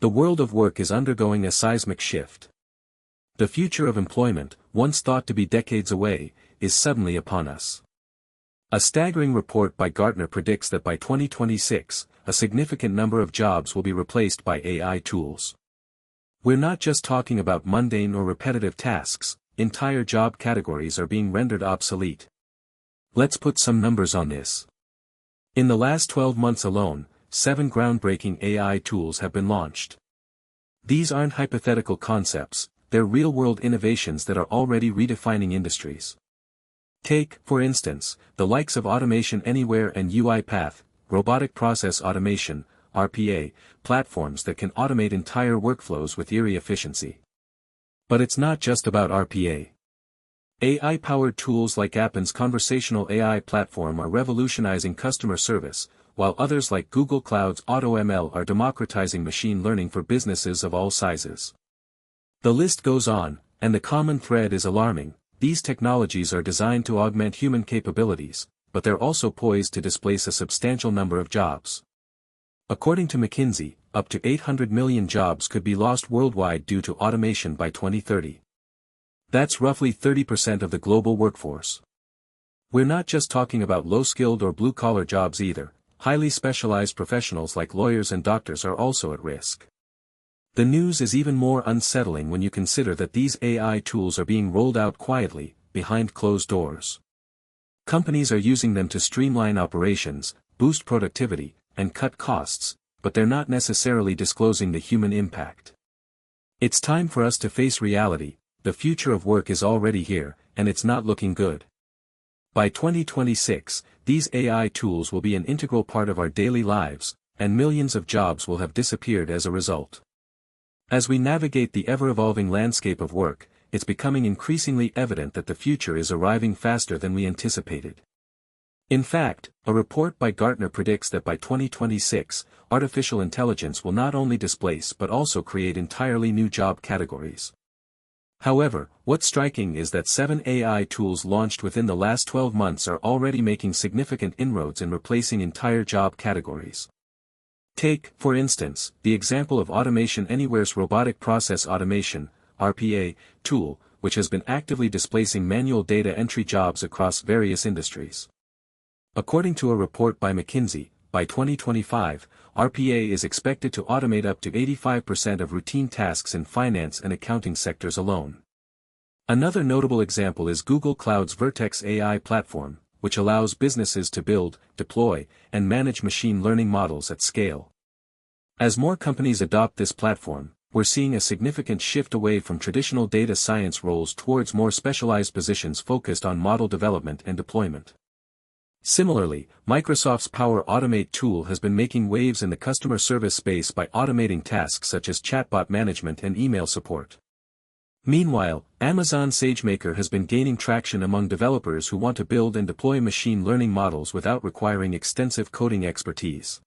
The world of work is undergoing a seismic shift. The future of employment, once thought to be decades away, is suddenly upon us. A staggering report by Gartner predicts that by 2026, a significant number of jobs will be replaced by AI tools. We're not just talking about mundane or repetitive tasks, entire job categories are being rendered obsolete. Let's put some numbers on this. In the last 12 months alone, 7 groundbreaking AI tools have been launched. These aren't hypothetical concepts, they're real-world innovations that are already redefining industries. Take, for instance, the likes of Automation Anywhere and UiPath, robotic process automation, RPA, platforms that can automate entire workflows with eerie efficiency. But it's not just about RPA. AI-powered tools like Appen's conversational AI platform are revolutionizing customer service, while others like Google Cloud's AutoML are democratizing machine learning for businesses of all sizes. The list goes on, and the common thread is alarming. These technologies are designed to augment human capabilities, but they're also poised to displace a substantial number of jobs. According to McKinsey, up to 800 million jobs could be lost worldwide due to automation by 2030. That's roughly 30% of the global workforce. We're not just talking about low-skilled or blue-collar jobs either. Highly specialized professionals like lawyers and doctors are also at risk. The news is even more unsettling when you consider that these AI tools are being rolled out quietly, behind closed doors. Companies are using them to streamline operations, boost productivity, and cut costs, but they're not necessarily disclosing the human impact. It's time for us to face reality. The future of work is already here, and it's not looking good. By 2026, these AI tools will be an integral part of our daily lives, and millions of jobs will have disappeared as a result. As we navigate the ever-evolving landscape of work, it's becoming increasingly evident that the future is arriving faster than we anticipated. In fact, a report by Gartner predicts that by 2026, artificial intelligence will not only displace but also create entirely new job categories. However, what's striking is that 7 AI tools launched within the last 12 months are already making significant inroads in replacing entire job categories. Take, for instance, the example of Automation Anywhere's robotic process automation, RPA, tool, which has been actively displacing manual data entry jobs across various industries. According to a report by McKinsey, by 2025, RPA is expected to automate up to 85% of routine tasks in finance and accounting sectors alone. Another notable example is Google Cloud's Vertex AI platform, which allows businesses to build, deploy, and manage machine learning models at scale. As more companies adopt this platform, we're seeing a significant shift away from traditional data science roles towards more specialized positions focused on model development and deployment. Similarly, Microsoft's Power Automate tool has been making waves in the customer service space by automating tasks such as chatbot management and email support. Meanwhile, Amazon SageMaker has been gaining traction among developers who want to build and deploy machine learning models without requiring extensive coding expertise.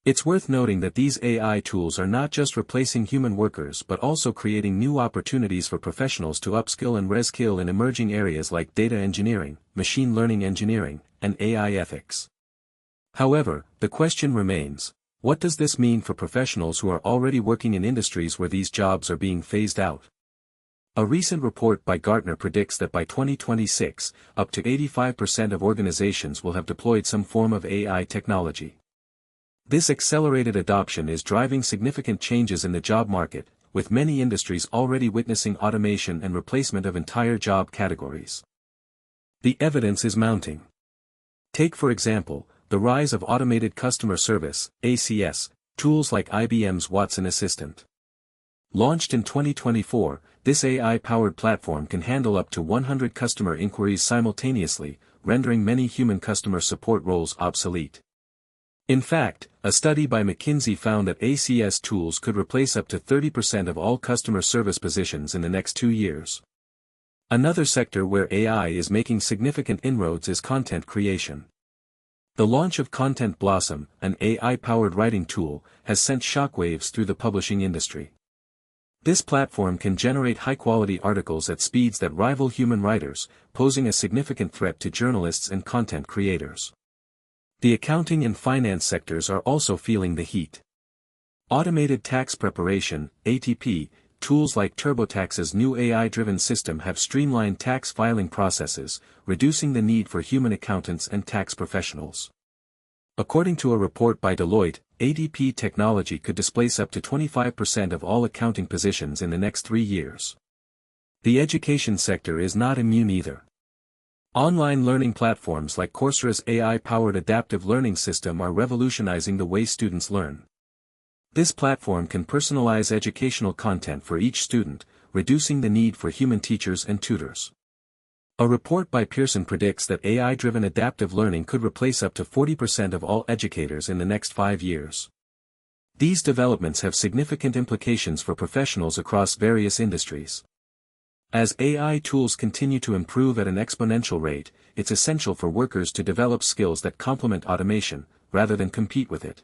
It's worth noting that these AI tools are not just replacing human workers but also creating new opportunities for professionals to upskill and reskill in emerging areas like data engineering, machine learning engineering, and AI ethics. However, the question remains, what does this mean for professionals who are already working in industries where these jobs are being phased out? A recent report by Gartner predicts that by 2026, up to 85% of organizations will have deployed some form of AI technology. This accelerated adoption is driving significant changes in the job market, with many industries already witnessing automation and replacement of entire job categories. The evidence is mounting. Take for example, the rise of automated customer service, ACS, tools like IBM's Watson Assistant. Launched in 2024, this AI-powered platform can handle up to 100 customer inquiries simultaneously, rendering many human customer support roles obsolete. In fact, a study by McKinsey found that ACS tools could replace up to 30% of all customer service positions in the next 2 years. Another sector where AI is making significant inroads is content creation. The launch of Content Blossom, an AI-powered writing tool, has sent shockwaves through the publishing industry. This platform can generate high-quality articles at speeds that rival human writers, posing a significant threat to journalists and content creators. The accounting and finance sectors are also feeling the heat. Automated tax preparation, ATP, tools like TurboTax's new AI-driven system have streamlined tax filing processes, reducing the need for human accountants and tax professionals. According to a report by Deloitte, ATP technology could displace up to 25% of all accounting positions in the next 3 years. The education sector is not immune either. Online learning platforms like Coursera's AI-powered adaptive learning system are revolutionizing the way students learn. This platform can personalize educational content for each student, reducing the need for human teachers and tutors. A report by Pearson predicts that AI-driven adaptive learning could replace up to 40% of all educators in the next 5 years. These developments have significant implications for professionals across various industries. As AI tools continue to improve at an exponential rate, it's essential for workers to develop skills that complement automation, rather than compete with it.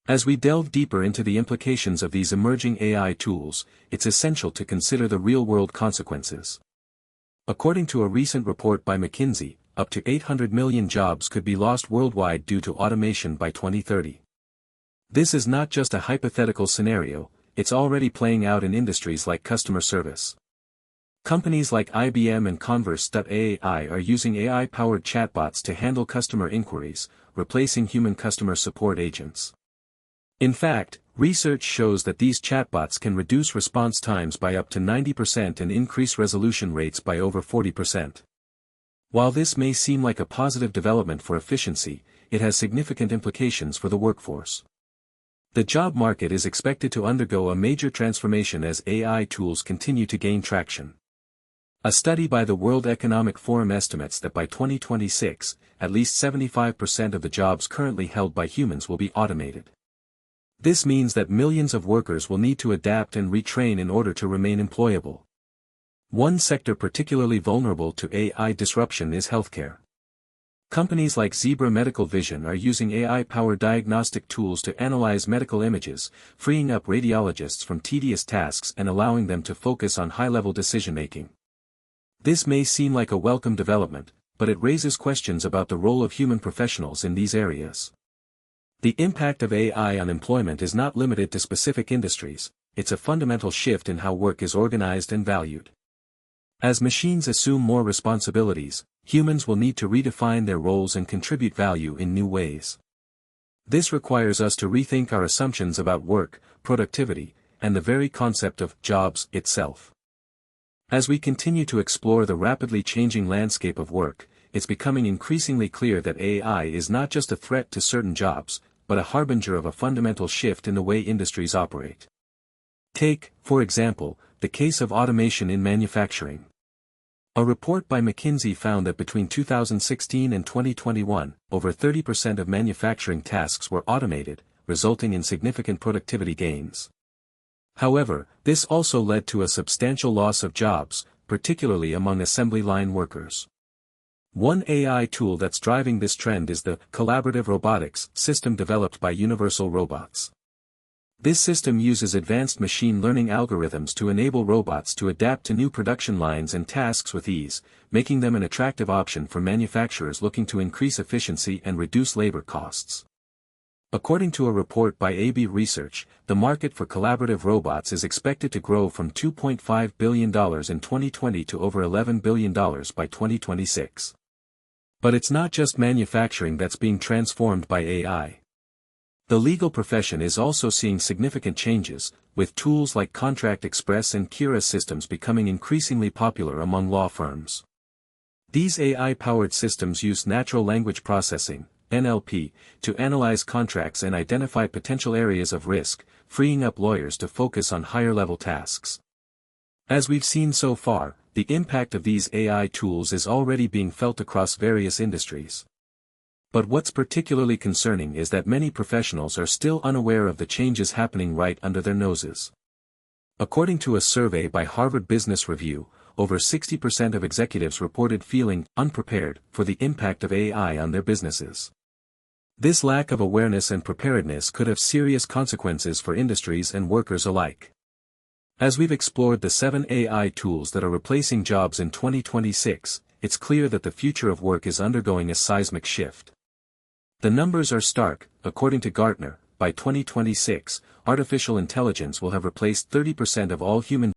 As we delve deeper into the implications of these emerging AI tools, it's essential to consider the real-world consequences. According to a recent report by McKinsey, up to 800 million jobs could be lost worldwide due to automation by 2030. This is not just a hypothetical scenario, it's already playing out in industries like customer service. Companies like IBM and Converse.ai are using AI-powered chatbots to handle customer inquiries, replacing human customer support agents. In fact, research shows that these chatbots can reduce response times by up to 90% and increase resolution rates by over 40%. While this may seem like a positive development for efficiency, it has significant implications for the workforce. The job market is expected to undergo a major transformation as AI tools continue to gain traction. A study by the World Economic Forum estimates that by 2026, at least 75% of the jobs currently held by humans will be automated. This means that millions of workers will need to adapt and retrain in order to remain employable. One sector particularly vulnerable to AI disruption is healthcare. Companies like Zebra Medical Vision are using AI-powered diagnostic tools to analyze medical images, freeing up radiologists from tedious tasks and allowing them to focus on high-level decision-making. This may seem like a welcome development, but it raises questions about the role of human professionals in these areas. The impact of AI on employment is not limited to specific industries, it's a fundamental shift in how work is organized and valued. As machines assume more responsibilities, humans will need to redefine their roles and contribute value in new ways. This requires us to rethink our assumptions about work, productivity, and the very concept of jobs itself. As we continue to explore the rapidly changing landscape of work, it's becoming increasingly clear that AI is not just a threat to certain jobs, but a harbinger of a fundamental shift in the way industries operate. Take, for example, the case of automation in manufacturing. A report by McKinsey found that between 2016 and 2021, over 30% of manufacturing tasks were automated, resulting in significant productivity gains. However, this also led to a substantial loss of jobs, particularly among assembly line workers. One AI tool that's driving this trend is the collaborative robotics system developed by Universal Robots. This system uses advanced machine learning algorithms to enable robots to adapt to new production lines and tasks with ease, making them an attractive option for manufacturers looking to increase efficiency and reduce labor costs. According to a report by AB Research, the market for collaborative robots is expected to grow from $2.5 billion in 2020 to over $11 billion by 2026. But it's not just manufacturing that's being transformed by AI. The legal profession is also seeing significant changes, with tools like Contract Express and Kira systems becoming increasingly popular among law firms. These AI-powered systems use natural language processing, NLP, to analyze contracts and identify potential areas of risk, freeing up lawyers to focus on higher-level tasks. As we've seen so far, the impact of these AI tools is already being felt across various industries. But what's particularly concerning is that many professionals are still unaware of the changes happening right under their noses. According to a survey by Harvard Business Review, over 60% of executives reported feeling unprepared for the impact of AI on their businesses. This lack of awareness and preparedness could have serious consequences for industries and workers alike. As we've explored the 7 AI tools that are replacing jobs in 2026, it's clear that the future of work is undergoing a seismic shift. The numbers are stark. According to Gartner, by 2026, artificial intelligence will have replaced 30% of all human